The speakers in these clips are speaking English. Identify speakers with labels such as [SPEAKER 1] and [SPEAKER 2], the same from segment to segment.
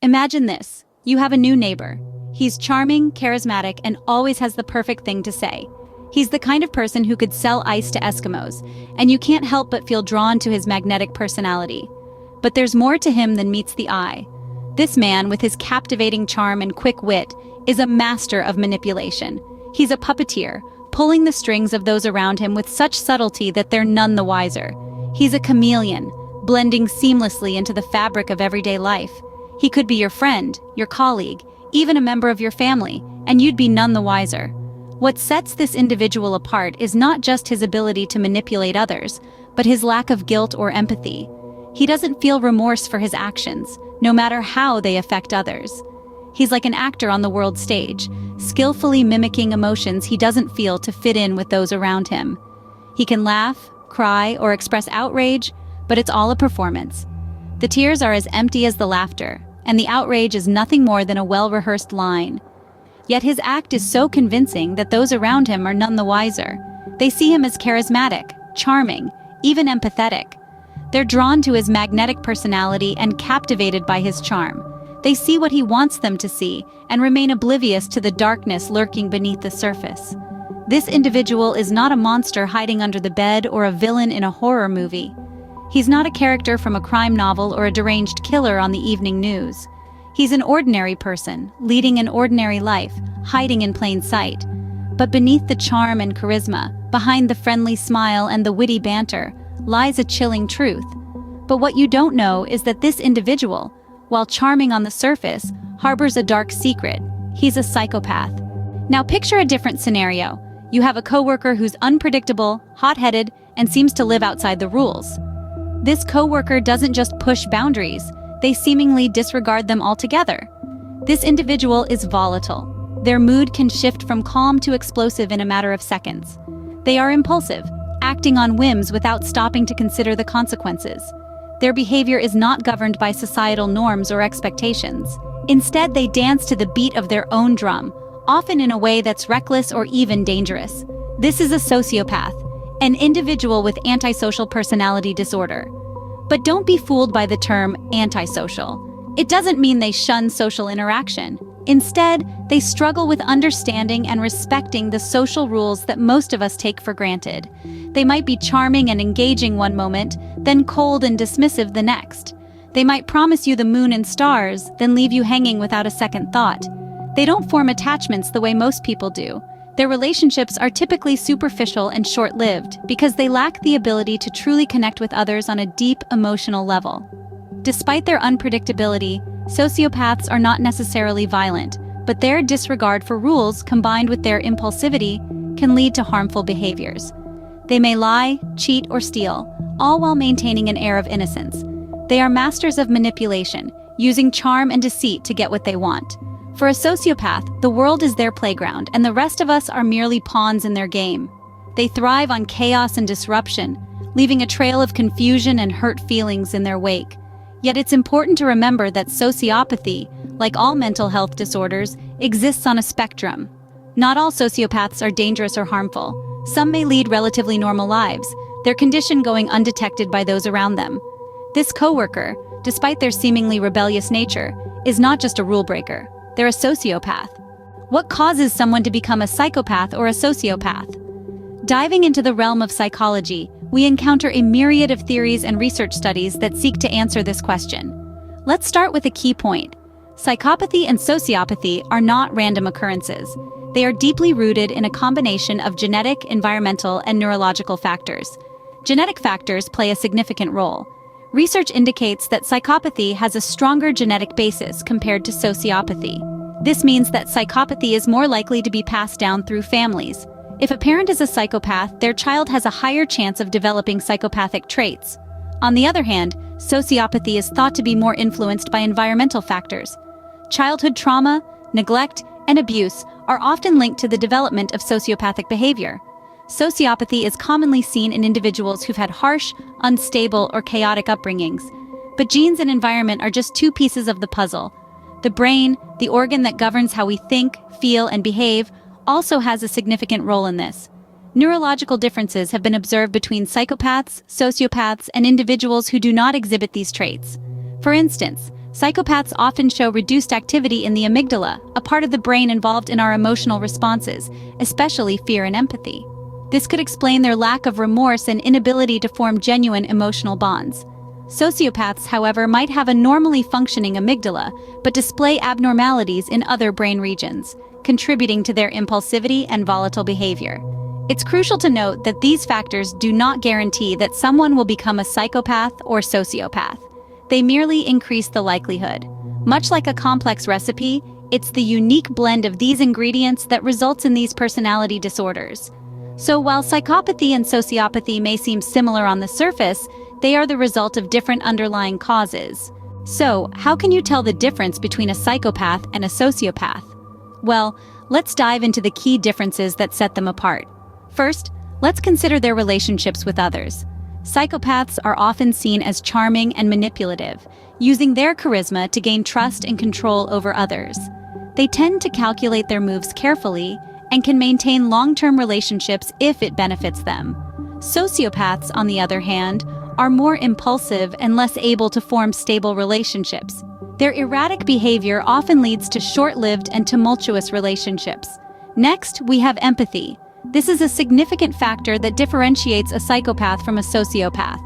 [SPEAKER 1] Imagine this. You have a new neighbor. He's charming, charismatic, and always has the perfect thing to say. He's the kind of person who could sell ice to Eskimos, and you can't help but feel drawn to his magnetic personality. But there's more to him than meets the eye. This man, with his captivating charm and quick wit, is a master of manipulation. He's a puppeteer, pulling the strings of those around him with such subtlety that they're none the wiser. He's a chameleon, blending seamlessly into the fabric of everyday life. He could be your friend, your colleague, even a member of your family, and you'd be none the wiser. What sets this individual apart is not just his ability to manipulate others, but his lack of guilt or empathy. He doesn't feel remorse for his actions, no matter how they affect others. He's like an actor on the world stage, skillfully mimicking emotions he doesn't feel to fit in with those around him. He can laugh, cry, or express outrage, but it's all a performance. The tears are as empty as the laughter, and the outrage is nothing more than a well-rehearsed line. Yet his act is so convincing that those around him are none the wiser. They see him as charismatic, charming, even empathetic. They're drawn to his magnetic personality and captivated by his charm. They see what he wants them to see and remain oblivious to the darkness lurking beneath the surface. This individual is not a monster hiding under the bed or a villain in a horror movie. He's not a character from a crime novel or a deranged killer on the evening news. He's an ordinary person, leading an ordinary life, hiding in plain sight. But beneath the charm and charisma, behind the friendly smile and the witty banter, lies a chilling truth. But what you don't know is that this individual, while charming on the surface, harbors a dark secret. He's a psychopath. Now picture a different scenario. You have a coworker who's unpredictable, hot-headed, and seems to live outside the rules. This coworker doesn't just push boundaries, they seemingly disregard them altogether. This individual is volatile. Their mood can shift from calm to explosive in a matter of seconds. They are impulsive, acting on whims without stopping to consider the consequences. Their behavior is not governed by societal norms or expectations. Instead, they dance to the beat of their own drum, often in a way that's reckless or even dangerous. This is a sociopath, an individual with antisocial personality disorder. But don't be fooled by the term antisocial. It doesn't mean they shun social interaction. Instead, they struggle with understanding and respecting the social rules that most of us take for granted. They might be charming and engaging one moment, then cold and dismissive the next. They might promise you the moon and stars, then leave you hanging without a second thought. They don't form attachments the way most people do. Their relationships are typically superficial and short-lived because they lack the ability to truly connect with others on a deep emotional level. Despite their unpredictability, sociopaths are not necessarily violent, but their disregard for rules combined with their impulsivity can lead to harmful behaviors. They may lie, cheat, or steal, all while maintaining an air of innocence. They are masters of manipulation, using charm and deceit to get what they want. For a sociopath, the world is their playground, and the rest of us are merely pawns in their game. They thrive on chaos and disruption, leaving a trail of confusion and hurt feelings in their wake. Yet it's important to remember that sociopathy, like all mental health disorders, exists on a spectrum. Not all sociopaths are dangerous or harmful. Some may lead relatively normal lives, their condition going undetected by those around them. This coworker, despite their seemingly rebellious nature, is not just a rule breaker. They're a sociopath. What causes someone to become a psychopath or a sociopath? Diving into the realm of psychology, we encounter a myriad of theories and research studies that seek to answer this question. Let's start with a key point. Psychopathy and sociopathy are not random occurrences. They are deeply rooted in a combination of genetic, environmental, and neurological factors. Genetic factors play a significant role. Research indicates that psychopathy has a stronger genetic basis compared to sociopathy. This means that psychopathy is more likely to be passed down through families. If a parent is a psychopath, their child has a higher chance of developing psychopathic traits. On the other hand, sociopathy is thought to be more influenced by environmental factors. Childhood trauma, neglect, and abuse are often linked to the development of sociopathic behavior. Sociopathy is commonly seen in individuals who've had harsh, unstable, or chaotic upbringings. But genes and environment are just two pieces of the puzzle. The brain, the organ that governs how we think, feel, and behave, also has a significant role in this. Neurological differences have been observed between psychopaths, sociopaths, and individuals who do not exhibit these traits. For instance, Psychopaths often show reduced activity in the amygdala, a part of the brain involved in our emotional responses, especially fear and empathy. This could explain their lack of remorse and inability to form genuine emotional bonds. Sociopaths, however, might have a normally functioning amygdala, but display abnormalities in other brain regions, contributing to their impulsivity and volatile behavior. It's crucial to note that these factors do not guarantee that someone will become a psychopath or sociopath. They merely increase the likelihood. Much like a complex recipe, it's the unique blend of these ingredients that results in these personality disorders. So while psychopathy and sociopathy may seem similar on the surface, they are the result of different underlying causes. So, how can you tell the difference between a psychopath and a sociopath? Well, let's dive into the key differences that set them apart. First, let's consider their relationships with others. Psychopaths are often seen as charming and manipulative, using their charisma to gain trust and control over others. They tend to calculate their moves carefully and can maintain long-term relationships if it benefits them. Sociopaths, on the other hand, are more impulsive and less able to form stable relationships. Their erratic behavior often leads to short-lived and tumultuous relationships. Next, we have empathy. This is a significant factor that differentiates a psychopath from a sociopath.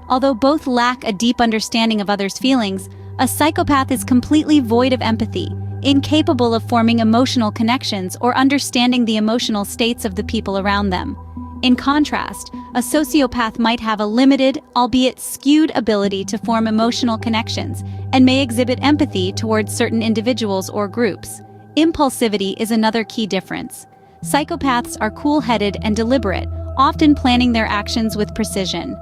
[SPEAKER 1] Although both lack a deep understanding of others' feelings, a psychopath is completely void of empathy, incapable of forming emotional connections or understanding the emotional states of the people around them. In contrast, a sociopath might have a limited, albeit skewed, ability to form emotional connections and may exhibit empathy towards certain individuals or groups. Impulsivity is another key difference. Psychopaths are cool-headed and deliberate, often planning their actions with precision.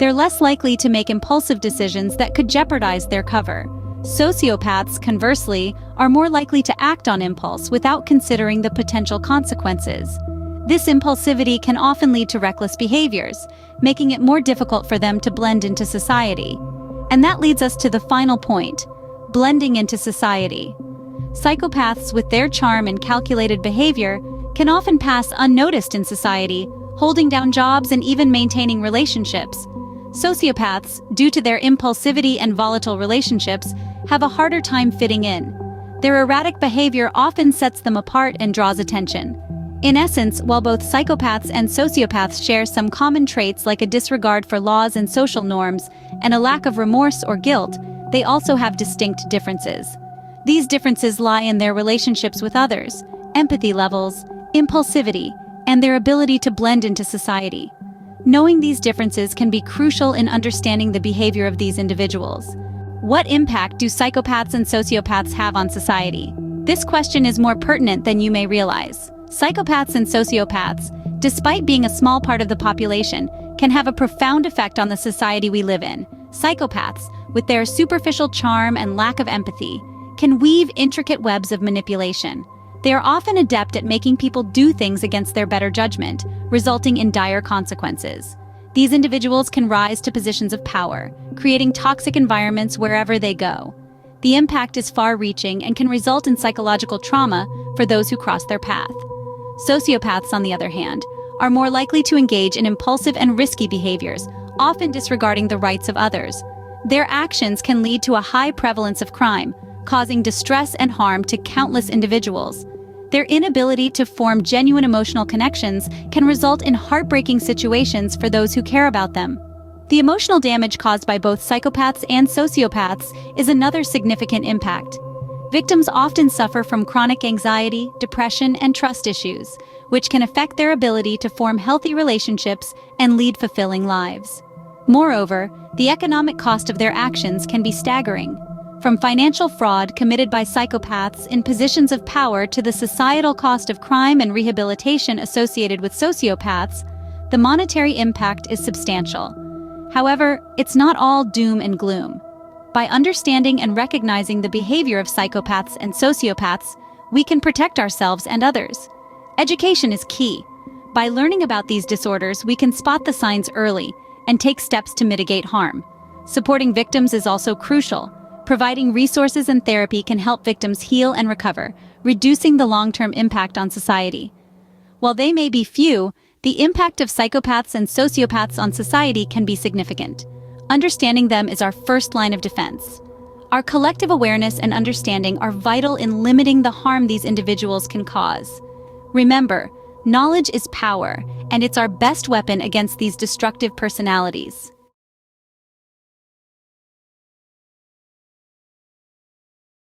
[SPEAKER 1] They're less likely to make impulsive decisions that could jeopardize their cover. Sociopaths, conversely, are more likely to act on impulse without considering the potential consequences. This impulsivity can often lead to reckless behaviors, making it more difficult for them to blend into society. And that leads us to the final point: blending into society. Psychopaths, with their charm and calculated behavior, can often pass unnoticed in society, holding down jobs and even maintaining relationships. Sociopaths, due to their impulsivity and volatile relationships, have a harder time fitting in. Their erratic behavior often sets them apart and draws attention. In essence, while both psychopaths and sociopaths share some common traits like a disregard for laws and social norms and a lack of remorse or guilt, they also have distinct differences. These differences lie in their relationships with others, empathy levels, impulsivity, and their ability to blend into society. Knowing these differences can be crucial in understanding the behavior of these individuals. What impact do psychopaths and sociopaths have on society? This question is more pertinent than you may realize. Psychopaths and sociopaths, despite being a small part of the population, can have a profound effect on the society we live in. Psychopaths, with their superficial charm and lack of empathy, can weave intricate webs of manipulation. They are often adept at making people do things against their better judgment, resulting in dire consequences. These individuals can rise to positions of power, creating toxic environments wherever they go. The impact is far-reaching and can result in psychological trauma for those who cross their path. Sociopaths, on the other hand, are more likely to engage in impulsive and risky behaviors, often disregarding the rights of others. Their actions can lead to a high prevalence of crime, causing distress and harm to countless individuals. Their inability to form genuine emotional connections can result in heartbreaking situations for those who care about them. The emotional damage caused by both psychopaths and sociopaths is another significant impact. Victims often suffer from chronic anxiety, depression, and trust issues, which can affect their ability to form healthy relationships and lead fulfilling lives. Moreover, the economic cost of their actions can be staggering. From financial fraud committed by psychopaths in positions of power to the societal cost of crime and rehabilitation associated with sociopaths, the monetary impact is substantial. However, it's not all doom and gloom. By understanding and recognizing the behavior of psychopaths and sociopaths, we can protect ourselves and others. Education is key. By learning about these disorders, we can spot the signs early and take steps to mitigate harm. Supporting victims is also crucial. Providing resources and therapy can help victims heal and recover, reducing the long-term impact on society. While they may be few, the impact of psychopaths and sociopaths on society can be significant. Understanding them is our first line of defense. Our collective awareness and understanding are vital in limiting the harm these individuals can cause. Remember, knowledge is power, and it's our best weapon against these destructive personalities.